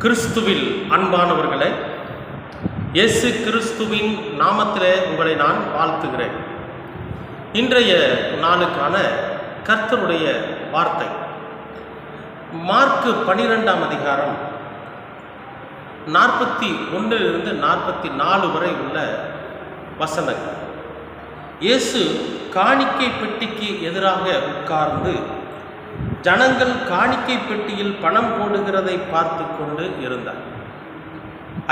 கிறிஸ்துவில் அன்பானவர்களே, இயேசு கிறிஸ்துவின் நாமத்திலே உங்களை நான் வாழ்த்துகிறேன். இன்றைய நாளுக்கான கர்த்தருடைய வார்த்தை மார்க்கு 12ஆம் அதிகாரம் 41 44 வரை உள்ள வசனங்கள். இயேசு காணிக்கை பெட்டிக்கு எதிராக உட்கார்ந்து ஜனங்கள் காணிக்கை பெட்டியில் பணம் போடுகிறதை பார்த்து கொண்டு இருந்தார்.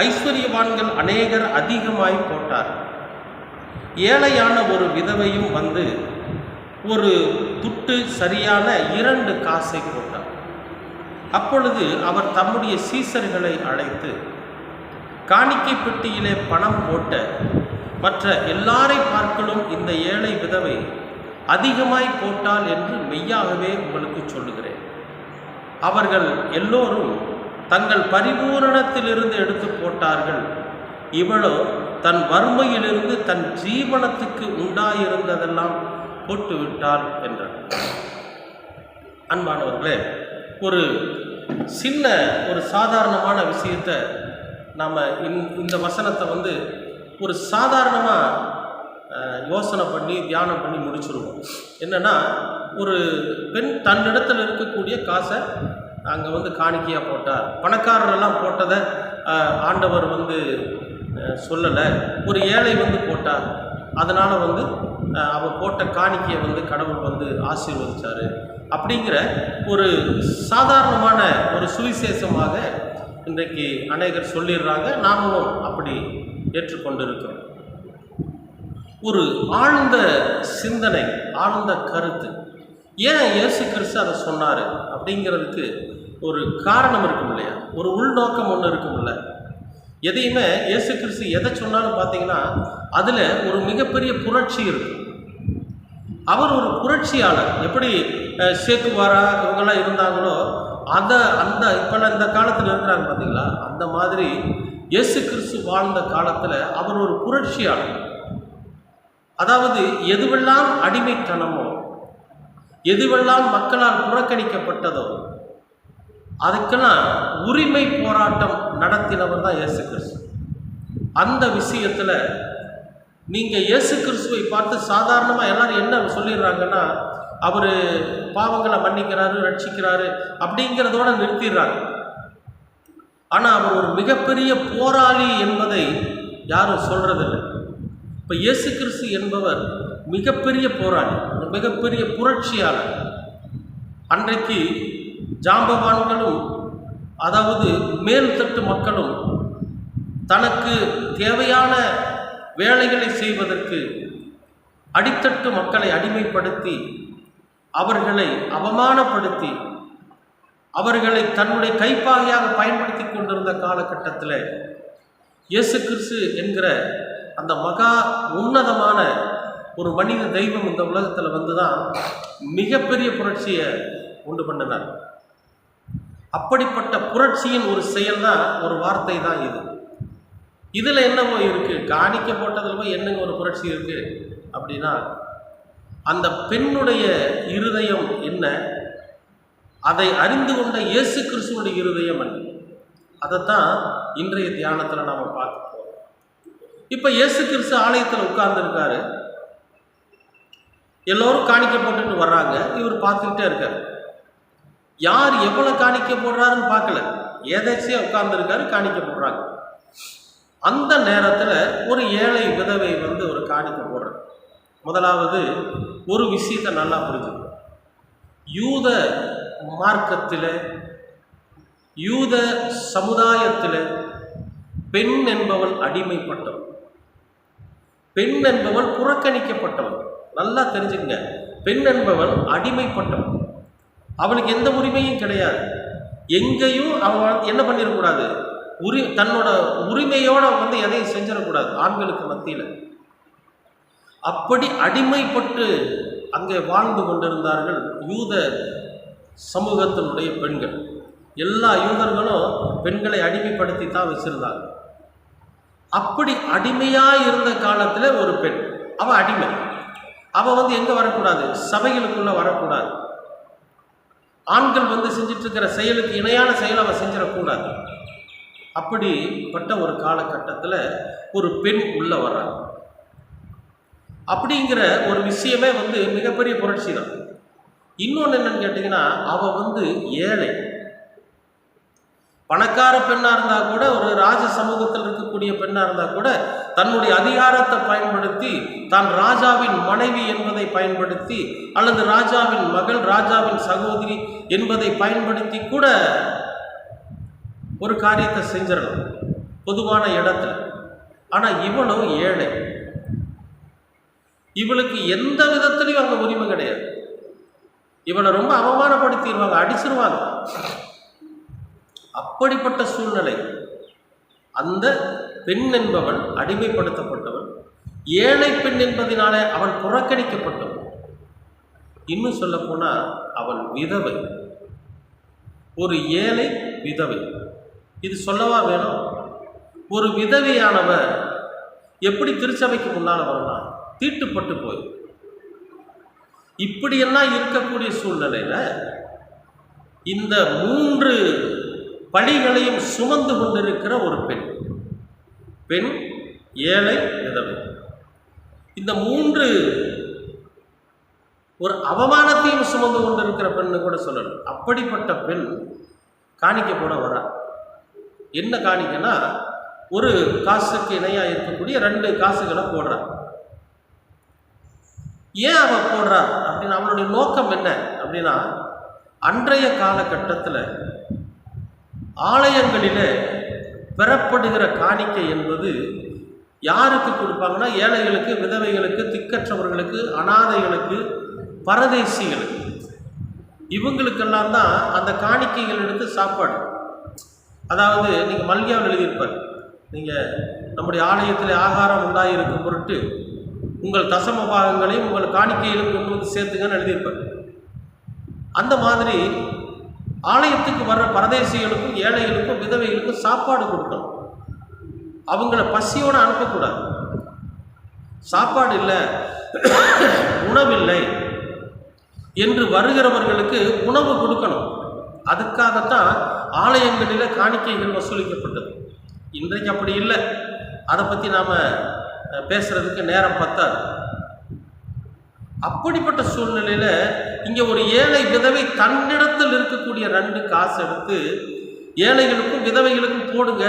ஐஸ்வர்யவான்கள் அநேகர் அதிகமாய் போட்டார். ஏழையான ஒரு விதவையும் வந்து ஒரு துட்டு சரியான 2 காசை போட்டார். அப்பொழுது அவர் தம்முடைய சீசர்களை அழைத்து, காணிக்கை பெட்டியிலே பணம் போட்ட மற்ற எல்லாரை பார்க்கலும் இந்த ஏழை விதவை அதிகமாய் போட்டால் என்று மெய்யாகவே உங்களுக்கு சொல்லுகிறேன். அவர்கள் எல்லோரும் தங்கள் பரிபூரணத்திலிருந்து எடுத்து போட்டார்கள், இவளோ தன் வறுமையிலிருந்து தன் ஜீவனத்துக்கு உண்டாயிருந்ததெல்லாம் போட்டுவிட்டாள் என்றார். அன்பானவர்களே, ஒரு சின்ன ஒரு சாதாரணமான விஷயத்தை நாம் இந்த வசனத்தை ஒரு சாதாரணமாக யோசனை பண்ணி தியானம் பண்ணி முடிச்சுருவோம். என்னென்னா, ஒரு பெண் தன்னிடத்தில் இருக்கக்கூடிய காசை அங்கே காணிக்கையாக போட்டார். பணக்காரரெல்லாம் போட்டதை ஆண்டவர் சொல்லலை. ஒரு ஏழை போட்டார். அதனால் அவள் போட்ட காணிக்கையை கடவுள் ஆசீர்வதித்தார். அப்படிங்கிற ஒரு சாதாரணமான ஒரு சுவிசேஷமாக இன்றைக்கு அநேகர் சொல்லிடுறாங்க. நாமளும் அப்படி ஏற்றுக்கொண்டு இருக்கிறோம். ஒரு ஆழ்ந்த சிந்தனை, ஆழ்ந்த கருத்து, ஏன் இயேசு கிறிஸ்து அதை சொன்னார் அப்படிங்கிறதுக்கு ஒரு காரணம் இருக்கும் இல்லையா? ஒரு உள்நோக்கம் ஒன்று இருக்கும்ல. எதையுமே இயேசு கிறிஸ்து எதை சொன்னாலும் பார்த்தீங்கன்னா அதில் ஒரு மிகப்பெரிய புரட்சி இருக்கும். அவர் ஒரு புரட்சியாளர். எப்படி சேக்குவாரா இவங்கெல்லாம் இருந்தாங்களோ இப்போல்லாம் இந்த காலத்தில் இருக்கிறாங்க பார்த்தீங்களா, அந்த மாதிரி இயேசு கிறிஸ்து வாழ்ந்த காலத்தில் அவர் ஒரு புரட்சியாளர். அதாவது எதுவெல்லாம் அடிமைத்தனமோ, எதுவெல்லாம் மக்களால் புறக்கணிக்கப்பட்டதோ அதுக்கெல்லாம் உரிமை போராட்டம் நடத்தினவர் தான் இயேசு கிறிஸ்து. அந்த விஷயத்தில் நீங்கள் இயேசு கிறிஸ்துவை பார்த்து சாதாரணமாக எல்லாரும் என்ன சொல்லிடுறாங்கன்னா, அவர் பாவங்களை மன்னிக்கிறாரு, ரட்சிக்கிறாரு அப்படிங்கிறதோட நிறுத்திடுறாங்க. ஆனால் அவர் ஒரு மிகப்பெரிய போராளி என்பதை யாரும் சொல்கிறதில்லை. இப்போ இயேசு கிறிஸ்து என்பவர் மிகப்பெரிய போராளி, மிகப்பெரிய புரட்சியாளர். அன்றைக்கு ஜாம்பவான்களும், அதாவது மேல்தட்டு மக்களும் தனக்கு தேவையான வேலைகளை செய்வதற்கு அடித்தட்டு மக்களை அடிமைப்படுத்தி, அவர்களை அவமானப்படுத்தி, அவர்களை தன்னுடைய கைப்பாகையாக பயன்படுத்தி கொண்டிருந்த காலகட்டத்தில் இயேசு கிறிஸ்து என்கிற அந்த மகா உன்னதமான ஒரு மனித தெய்வம் இந்த உலகத்தில் தான் மிகப்பெரிய புரட்சியை உண்டு பண்ணினார். அப்படிப்பட்ட புரட்சியின் ஒரு செயல் தான், ஒரு வார்த்தை தான் இது. இதில் என்னவோ இருக்குது, காணிக்க போட்டதில் போய் என்னங்க ஒரு புரட்சி இருக்குது அப்படின்னா, அந்த பெண்ணுடைய இருதயம் என்ன, அதை அறிந்து கொண்ட இயேசு கிறிஸ்துவனுடைய இருதயம் என்ன, அதைத்தான் இன்றைய தியானத்தில் நாம் பார்க்க போகிறோம். இப்போ இயேசு கிறிஸ்து ஆலயத்தில் உட்கார்ந்துருக்காரு. எல்லோரும் காணிக்க போட்டுட்டு வர்றாங்க. இவர் பார்த்துக்கிட்டே இருக்கார். யார் எவ்வளோ காணிக்க போடுறாருன்னு பார்க்கல, ஏதாச்சியாக உட்கார்ந்துருக்காரு, காணிக்க போடுறாங்க. அந்த நேரத்தில் ஒரு ஏழை விதவை ஒரு காணிக்க போடுறார். முதலாவது ஒரு விஷயத்தை நல்லா புரிஞ்சுக்கணும். யூத மார்க்கத்தில், யூத சமுதாயத்தில் பெண் என்பவள் அடிமைப்பட்டவள், பெண் என்பவள் புறக்கணிக்கப்பட்டவள். நல்லா தெரிஞ்சுக்கங்க, பெண் என்பவள் அடிமைப்பட்டவள். அவளுக்கு எந்த உரிமையும் கிடையாது. எங்கேயும் அவள் என்ன பண்ணிடக்கூடாது, தன்னோட உரிமையோடு எதையும் செஞ்சிடக்கூடாது ஆண்களுக்கு மத்தியில். அப்படி அடிமைப்பட்டு அங்கே வாழ்ந்து கொண்டிருந்தார்கள் யூத சமூகத்தினுடைய பெண்கள். எல்லா யூதர்களும் பெண்களை அடிமைப்படுத்தி தான் வச்சிருந்தாங்க. அப்படி அடிமையாக இருந்த காலத்தில் ஒரு பெண், அவள் அடிமை. அவள் எங்கே வரக்கூடாது, சபைகளுக்குள்ளே வரக்கூடாது. ஆண்கள் செஞ்சிட்டு இருக்கிற செயலுக்கு இணையான செயலை அவள் செஞ்சிடக்கூடாது. அப்படிப்பட்ட ஒரு காலகட்டத்தில் ஒரு பெண் உள்ள வர்றாங்க. அப்படிங்கிற ஒரு விஷயமே மிகப்பெரிய புரட்சி தான். இன்னொன்று என்னன்னு கேட்டிங்கன்னா, அவள் ஏழை, பணக்கார பெண்ணாக இருந்தால் கூட, ஒரு ராஜ சமூகத்தில் இருக்கக்கூடிய பெண்ணாக இருந்தால் கூட, தன்னுடைய அதிகாரத்தை பயன்படுத்தி, தான் ராஜாவின் மனைவி என்பதை பயன்படுத்தி, அல்லது ராஜாவின் மகள், ராஜாவின் சகோதரி என்பதை பயன்படுத்தி கூட ஒரு காரியத்தை செஞ்சிடலாம் பொதுவான இடத்துல. ஆனால் இவனும் ஏழை, இவளுக்கு எந்த விதத்திலையும் அங்கே உரிமை கிடையாது. இவளை ரொம்ப அவமானப்படுத்திடுவாங்க, அடிச்சிருவாங்க. அப்படிப்பட்ட சூழ்நிலை. அந்த பெண் என்பவள் அடிமைப்படுத்தப்பட்டவள், ஏழை பெண் என்பதனாலே அவள் புறக்கணிக்கப்பட்டவள். இன்னும் சொல்ல போனால் அவள் விதவை, ஒரு ஏழை விதவை. இது சொல்லவா வேணும்? ஒரு விதவையானவ எப்படி திருச்சபைக்கு முன்னால் வரலாம்? தீட்டுப்பட்டு போய். இப்படியெல்லாம் இருக்கக்கூடிய சூழ்நிலையில இந்த 3 பழிகளையும் சுமந்து கொண்டிருக்கிற ஒரு பெண், ஏழை, விதவை, இந்த 3 ஒரு அவமானத்தையும் சுமந்து கொண்டிருக்கிற பெண்ணு கூட சொல்லணும். அப்படிப்பட்ட பெண் காணிக்க போட வரா. என்ன காணிக்கன்னா, ஒரு காசுக்கு இணையாக இருக்கக்கூடிய 2 காசுகளை போடுறா. ஏன் அவள் போடுறா அப்படின்னா, அவளுடைய நோக்கம் என்ன அப்படின்னா, அன்றைய காலகட்டத்தில் ஆலயங்களில் பெறப்படுகிற காணிக்கை என்பது யாருக்கு கொடுப்பாங்கன்னா, ஏழைகளுக்கு, விதவைகளுக்கு, திக்கற்றவர்களுக்கு, அனாதைகளுக்கு, பரதேசிகளுக்கு, இவங்களுக்கெல்லாம் தான் அந்த காணிக்கைகள் எடுத்து சாப்பாடு. அதாவது நீங்கள் மல்கியாவில் எழுதியிருப்பார், நீங்கள் நம்முடைய ஆலயத்தில் ஆகாரம் உண்டாயிருக்கும் பொருட்டு உங்கள் தசம பாகங்களையும் உங்கள் காணிக்கையிலும் கொண்டு வந்து சேர்த்துங்கன்னு எழுதியிருப்பார். அந்த மாதிரி ஆலயத்துக்கு வர்ற பரதேசிகளுக்கும், ஏழைகளுக்கும், விதவைகளுக்கும் சாப்பாடு கொடுக்கணும். அவங்கள பசியோடு அனுப்பக்கூடாது. சாப்பாடு இல்லை, உணவில்லை என்று வருகிறவர்களுக்கு உணவு கொடுக்கணும். அதுக்காகத்தான் ஆலயங்களில் காணிக்கைகள் வசூலிக்கப்பட்டது. இன்றைக்கு அப்படி இல்லை. அதை பற்றி நாம் பேசுகிறதுக்கு நேரம் பத்தாது. அப்படிப்பட்ட சூழ்நிலையில் இங்கே ஒரு ஏழை விதவை தன்னிடத்தில் இருக்கக்கூடிய 2 காசு எடுத்து ஏழைகளுக்கும் விதவைகளுக்கும் போடுங்க,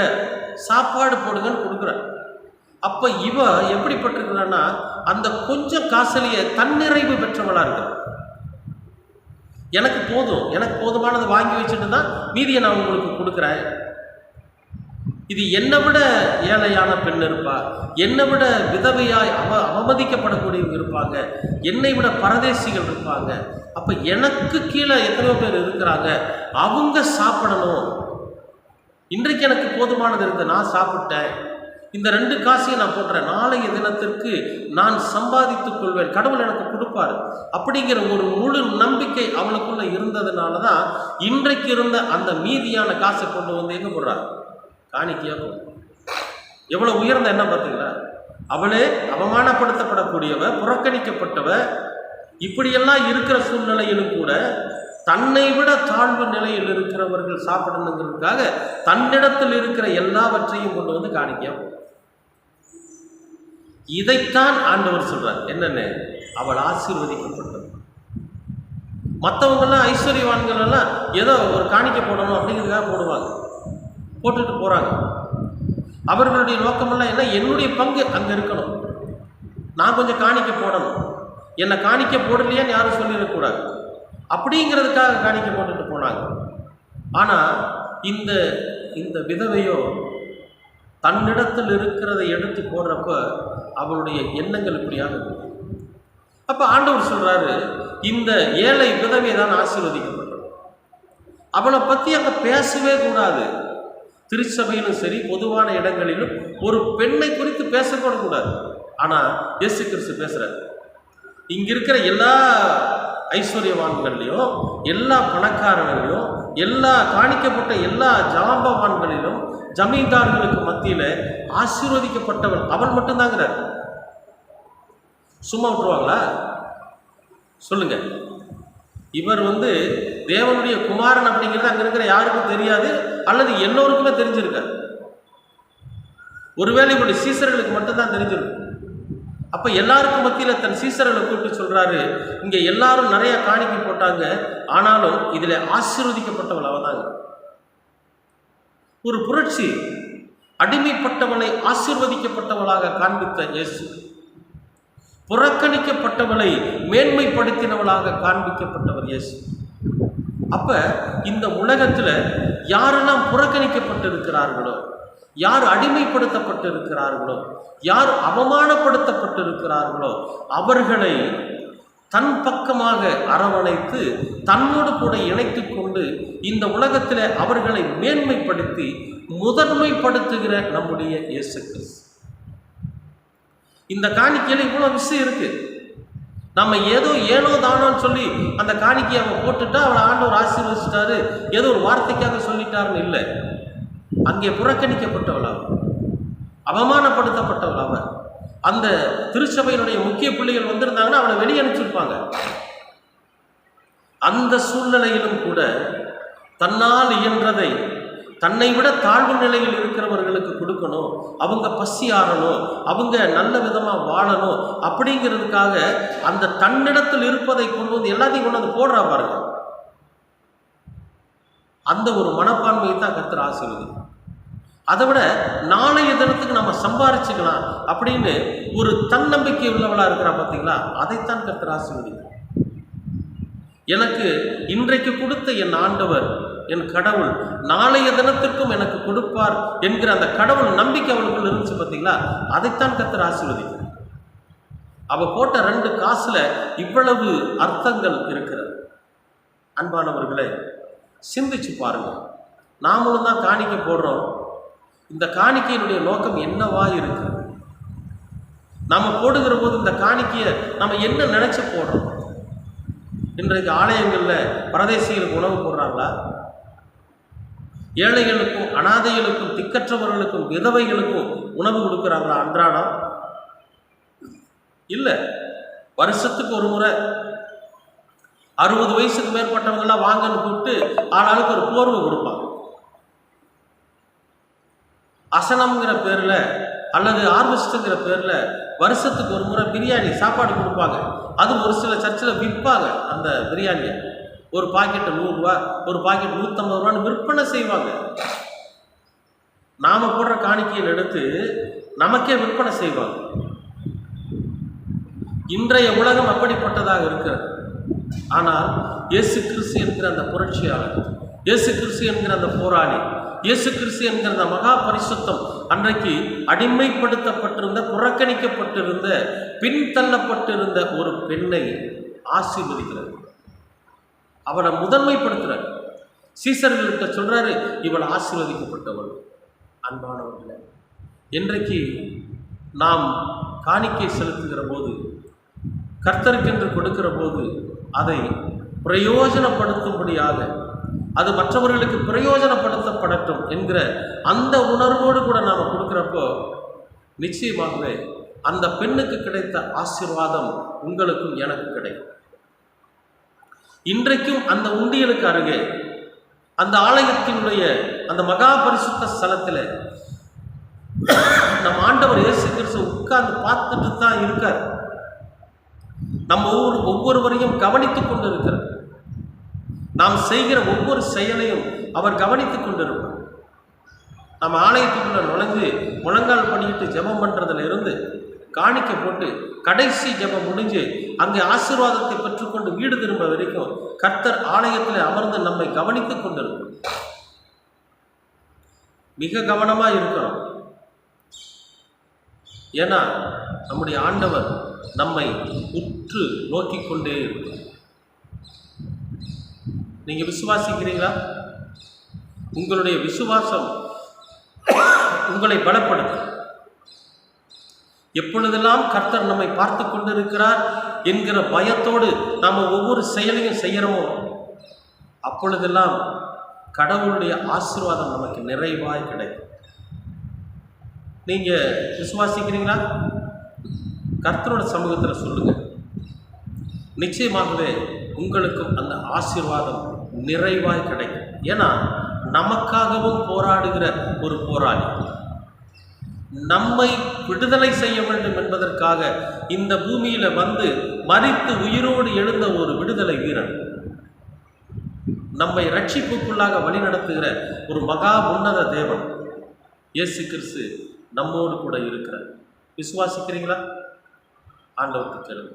சாப்பாடு போடுங்கன்னு கொடுக்குறார். அப்போ இவ எப்படிப்பட்டிருக்கிறான்னா, அந்த கொஞ்சம் காசுலேயே தன்னிறைவு பெற்றவளாக இருக்கிறார். எனக்கு போதும், எனக்கு போதுமானதை வாங்கி வச்சுட்டு தான் மீதியை நான் உங்களுக்கு கொடுக்குறேன். இது என்னை விட ஏழையான பெண் இருப்பா, என்னை விட விதவையாய் அவமதிக்கப்படக்கூடியவங்க இருப்பாங்க, என்னை விட பரதேசிகள் இருப்பாங்க. அப்போ எனக்கு கீழே எத்தனையோ பேர் இருக்கிறாங்க, அவங்க சாப்பிடணும். இன்றைக்கு எனக்கு போதுமானது இருக்குது, நான் சாப்பிட்டேன், இந்த 2 காசையும் நான் போடுறேன், நாளைய தினத்திற்கு நான் சம்பாதித்துக் கொள்வேன், கடவுள் எனக்கு கொடுப்பார் அப்படிங்கிற ஒரு முழு நம்பிக்கை அவளுக்குள்ள இருந்ததுனால தான் இன்றைக்கு இருந்த அந்த மீதியான காசை கொண்டு வந்து எங்கே போடுறாங்க? காணிக்கையா போடுறாங்க. எவ்வளோ உயர்ந்த என்ன பார்த்தீங்களா? அவளே அவமானப்படுத்தப்படக்கூடியவ, புறக்கணிக்கப்பட்டவ, இப்படியெல்லாம் இருக்கிற சூழ்நிலையிலும் கூட தன்னை விட தாழ்வு நிலையில் இருக்கிறவர்கள் சாப்பிடணுங்கிறதுக்காக தன்னிடத்தில் இருக்கிற எல்லாவற்றையும் கொண்டு வந்து காணிக்கையா. இதைத்தான் ஆண்டவர் சொல்றார். என்னன்னு? அவள் ஆசீர்வதிக்கப்பட்டது. மற்றவங்கெல்லாம் ஐஸ்வர்யவான்கள் எல்லாம் ஏதோ ஒரு காணிக்கை போடணும் அப்படிங்கிறதுக்காக போடுவாங்க, போட்டுட்டு போறாங்க. அவர்களுடைய நோக்கமெல்லாம் என்ன? என்னுடைய பங்கு அங்கே இருக்கணும், நான் கொஞ்சம் காணிக்கை போடணும், என்னை காணிக்கை போடலையான்னு யாரும் சொல்லிடக்கூடாது அப்படிங்கிறதுக்காக காணிக்கை போட்டுட்டு போனாங்க. ஆனால் இந்த விதவையோ தன்னிடத்தில் இருக்கிறதை எடுத்து போடுறப்ப அவளுடைய எண்ணங்கள் இப்படியாக இருக்கு. அப்போ ஆண்டவர் சொல்றாரு, இந்த ஏழை விதவை தான் ஆசீர்வதிக்கப்பட்டது. அவளை பற்றி அங்கே பேசவே கூடாது. திருச்சபையிலும் சரி, பொதுவான இடங்களிலும் ஒரு பெண்ணை குறித்து பேசக்கூட கூடாது. ஆனால் இயேசு கிறிஸ்து பேசுறாரு. இங்க இருக்கிற எல்லா ஐஸ்வர்யவான்கள்லையும், எல்லா பணக்காரர்களையும், எல்லா காணிக்கப்பட்ட எல்லா ஜாம்பவான்களிலும், ஜமீன்தார்களுக்கு மத்தியில் ஆசீர்வதிக்கப்பட்டவள் அவள் மட்டும்தாங்கிறார். சும்மா விட்டுருவாங்களா? சொல்லுங்க. இவர் தேவனுடைய குமாரன் அப்படிங்கிறது அங்கே இருக்கிற யாருக்கும் தெரியாது, அல்லது எல்லோருக்குமே தெரிஞ்சிருக்கார். ஒருவேளை இவருடைய சீசர்களுக்கு மட்டும்தான் தெரிஞ்சிருக்கும். அப்போ எல்லாருக்கும் மத்தியில் தன் சீசர்களை கூப்பிட்டு சொல்கிறாரு, இங்கே எல்லாரும் நிறைய காணிக்கை போட்டாங்க, ஆனாலும் இதில் ஆசீர்வதிக்கப்பட்டவள் அவள் தாங்க. ஒரு புரட்சி. அடிமைப்பட்டவளை ஆசீர்வதிக்கப்பட்டவளாக காண்பித்த இயேசு புறக்கணிக்கப்பட்டவளை மேன்மைப்படுத்தினவளாக காண்பிக்கப்பட்டவர் இயேசு. அப்ப இந்த உலகத்தில் யாரெல்லாம் புறக்கணிக்கப்பட்டிருக்கிறார்களோ, யார் அடிமைப்படுத்தப்பட்டிருக்கிறார்களோ, யார் அவமானப்படுத்தப்பட்டிருக்கிறார்களோ அவர்களை தன் பக்கமாக அரவணைத்து தன்னோடு கூட இணைத்து கொண்டு இந்த உலகத்தில் அவர்களை மேன்மைப்படுத்தி முதன்மைப்படுத்துகிற நம்முடைய இயேசு கிறிஸ்து. இந்த காணிக்கையில் இவ்வளோ விஷயம் இருக்கு. நம்ம ஏனோ தானோன்னு சொல்லி அந்த காணிக்கையை அவன் போட்டுட்டா அவளை ஆண்டவர் ஆசீர்வதிச்சிட்டாரு, ஏதோ ஒரு வார்த்தைக்காக சொல்லிட்டாருன்னு இல்லை. அங்கே புறக்கணிக்கப்பட்டவள் அவள், அவமானப்படுத்தப்பட்டவள் அவள். அந்த திருச்சபையினுடைய முக்கிய பிள்ளைகள் வந்திருந்தாங்கன்னா அவளை வெளியே அனுப்பிச்சிருப்பாங்க. அந்த சூழ்நிலையிலும் கூட தன்னால் இயன்றதை தன்னை விட தாழ்வு நிலையில் இருக்கிறவர்களுக்கு கொடுக்கணும், அவங்க பசி ஆறணும், அவங்க நல்ல விதமாக வாழணும் அப்படிங்கிறதுக்காக அந்த தன்னிடத்தில் இருப்பதை கொண்டு வந்து எல்லாத்தையும் கொண்டு வந்து போடுறா பாருங்க. அந்த ஒரு மனப்பான்மையை தான் கர்த்தர் ஆசீர்வதிக்கும். அதை விட நாளைய தினத்துக்கு நம்ம சம்பாரிச்சுக்கலாம் அப்படின்னு ஒரு தன்னம்பிக்கை உள்ளவளாக இருக்கிறா பார்த்தீங்களா, அதைத்தான் கர்த்தர் ஆசீர்வதிக்கும். எனக்கு இன்றைக்கு கொடுத்த என் ஆண்டவர், என் கடவுள் நாளைய தினத்திற்கும் எனக்கு கொடுப்பார் என்கிற அந்த கடவுள் நம்பிக்கை அவளுக்குள் இருந்துச்சு பார்த்தீங்களா, அதைத்தான் கர்த்தர் ஆசீர்வதிக்கும். அவ போட்ட 2 காசுல இவ்வளவு அர்த்தங்கள் இருக்கிறது. அன்பானவர்களே, சிந்திச்சு பாருங்க. நாமளும் தான் காணிக்கை போடுறோம். இந்த காணிக்கையினுடைய நோக்கம் என்னவா இருக்கு? நாம போடுகிற போது இந்த காணிக்கையை நம்ம என்ன நினைச்சு போடுறோம்? இன்றைக்கு ஆலயங்களில் பரதேசிகளுக்கு உணவு போடுறாங்களா? ஏழைகளுக்கும் அனாதைகளுக்கும் திக்கற்றவர்களுக்கும் விதவைகளுக்கும் உணவு கொடுக்குறாங்களா அன்றாடம்? இல்லை. வருஷத்துக்கு ஒரு முறை 60 வயசுக்கு மேற்பட்டவங்கெல்லாம் வாங்கன்னு கூப்பிட்டு ஆளாளுக்கு ஒரு போர்வை கொடுப்பாங்க. அசனம்ங்கிற பேரில் அல்லது ஆர்வெஸ்ட்டுங்கிற பேரில் வருஷத்துக்கு ஒரு முறை பிரியாணி சாப்பாடு கொடுப்பாங்க. அது ஒரு சில சர்ச்சில் விற்பாங்க. அந்த பிரியாணியை ஒரு பாக்கெட்டு 100 ரூபா, ஒரு பாக்கெட் 150 ரூபான்னு விற்பனை செய்வாங்க. நாம் போடுற காணிக்கையை எடுத்து நமக்கே விற்பனை செய்வாங்க. இன்றைய உலகம் அப்படிப்பட்டதாக இருக்கிறது. ஆனால் இயேசு கிறிஸ்து என்கிற அந்த புரட்சியாளர், இயேசு கிறிஸ்து என்கிற அந்த போராளி, இயேசு கிறிஸ்து என்கிற அந்த மகா பரிசுத்தம் அன்றைக்கு அடிமைப்படுத்தப்பட்டிருந்த, புறக்கணிக்கப்பட்டிருந்த, பின்தள்ளப்பட்டிருந்த ஒரு பெண்ணை ஆசீர்வதிக்கிறார். அவளை முதன்மைப்படுத்துறார். சீசர்கள்கிட்ட சொல்றாரு, இவள் ஆசீர்வதிக்கப்பட்டவள். அன்பானவர்களே, இன்றைக்கு நாம் காணிக்கை செலுத்துகிற போது, கர்த்தருக்கென்று கொடுக்கிற போது அதை பிரயோஜனப்படுத்தும்படியாக, அது மற்றவர்களுக்கு பிரயோஜனப்படுத்தப்படட்டும் என்கிற அந்த உணர்வோடு கூட நாம் கொடுக்குறப்போ நிச்சயமாகவே அந்த பெண்ணுக்கு கிடைத்த ஆசீர்வாதம் உங்களுக்கும் எனக்கு கிடைக்கும். இன்றைக்கும் அந்த உண்டியலுக்கு அருகே அந்த ஆலயத்தினுடைய அந்த மகா பரிசுத்த ஸ்தலத்தில் நம் ஆண்டவர் இயேசு கிறிஸ்து உட்கார்ந்து பார்த்துட்டு தான் இருக்கார். நம்ம ஒவ்வொருவரையும் கவனித்துக் கொண்டு இருக்கிறார். நாம் செய்கிற ஒவ்வொரு செயலையும் அவர் கவனித்துக் கொண்டிருப்பார். நம்ம ஆலயத்துக்குள்ள நுழைஞ்சு முழங்கால் பண்ணிட்டு ஜெபம் பண்றதுல இருந்து காணிக்கை போட்டு கடைசி ஜெபம் முடிஞ்சு அங்கே ஆசீர்வாதத்தை பெற்றுக்கொண்டு வீடு திரும்ப வரைக்கும் கர்த்தர் ஆலயத்தில் அமர்ந்து நம்மை கவனித்துக் கொண்டிருப்பார். மிக கவனமா இருக்கிறோம். ஏன்னா நம்முடைய ஆண்டவர் நம்மை உற்று நோக்கிக் கொண்டே இருக்கிறார். நீங்க விசுவாசிக்கிறீங்களா? உங்களுடைய விசுவாசம் உங்களை பலப்படுத்தும். எப்பொழுதெல்லாம் கர்த்தர் நம்மை பார்த்து கொண்டிருக்கிறார் என்கிற பயத்தோடு நாம் ஒவ்வொரு செயலையும் செய்கிறோமோ அப்பொழுதெல்லாம் கடவுளுடைய ஆசீர்வாதம் நமக்கு நிறைவாய் கிடைக்கும். நீங்க விசுவாசிக்கிறீங்களா? கர்த்தரோட சமூகத்தில் சொல்லுங்க. நிச்சயமாகவே உங்களுக்கும் அந்த ஆசீர்வாதம் நிறைவாய் கிடைக்கும். ஏன்னா நமக்காகவும் போராடுகிற ஒரு போராளி, நம்மை விடுதலை செய்ய வேண்டும் என்பதற்காக இந்த பூமியில வந்து மரித்து உயிரோடு எழுந்த ஒரு விடுதலை வீரன், நம்மை ரட்சிப்புக்குள்ளாக வழிநடத்துகிற ஒரு மகா உன்னத தேவன் இயேசு கிறிஸ்து நம்மோடு கூட இருக்கிறார். விசுவாசிக்கிறீங்களா? ஆண்டவருக்கு கேளுங்க.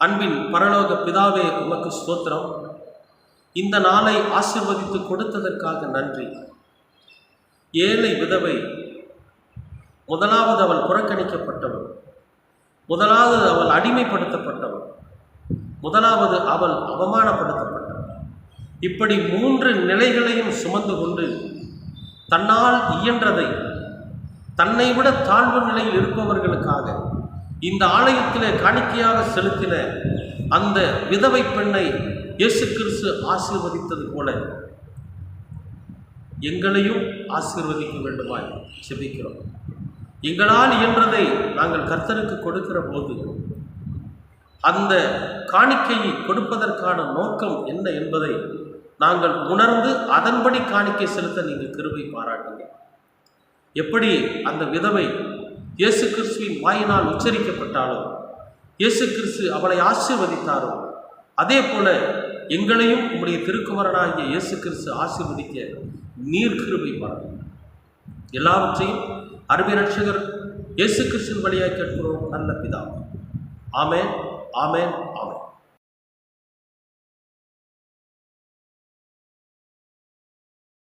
அன்பின் பரலோக பிதாவே, உமக்கு ஸ்தோத்திரம். இந்த நாளை ஆசீர்வதித்து கொடுத்ததற்காக நன்றி. ஏழை விதவை, முதலாவது அவள் புறக்கணிக்கப்பட்டவள், முதலாவது அவள் அடிமைப்படுத்தப்பட்டவள், முதலாவது அவள் அவமானப்படுத்தப்பட்டவள். இப்படி 3 நிலைகளையும் சுமந்து கொண்டு தன்னால் இயன்றதை தன்னை விட தாழ்வு நிலையில் இருப்பவர்களுக்காக இந்த ஆலயத்திலே காணிக்கையாக செலுத்தின அந்த விதவை பெண்ணை இயேசு கிறிஸ்து ஆசீர்வதித்தது போல எங்களையும் ஆசீர்வதிக்க வேண்டுமாய் செபிக்கிறோம். எங்களால் இயன்றதை நாங்கள் கர்த்தருக்கு கொடுக்கிற போது அந்த காணிக்கையை கொடுப்பதற்கான நோக்கம் என்ன என்பதை நாங்கள் உணர்ந்து அதன்படி காணிக்கை செலுத்த நீங்கள் கிருபை பாராட்டுங்க. எப்படி அந்த விதவை இயேசு கிறிஸ்துவின் வாயினால் உச்சரிக்கப்பட்டாலோ, இயேசு கிறிஸ்து அவளை ஆசீர்வதித்தாரோ, அதே போல எங்களையும் உம்முடைய திருக்குமாரனாகிய இயேசு கிறிஸ்து ஆசீர்வதிக்க நீர் கிருபை பாராட்டுங்க. எல்லாவற்றையும் அருமை ரட்சகர் இயேசு கிறிஸ்துவின் வழியாய் கேட்கிறோம் நல்ல பிதாவே. ஆமென், ஆமென், ஆமென்.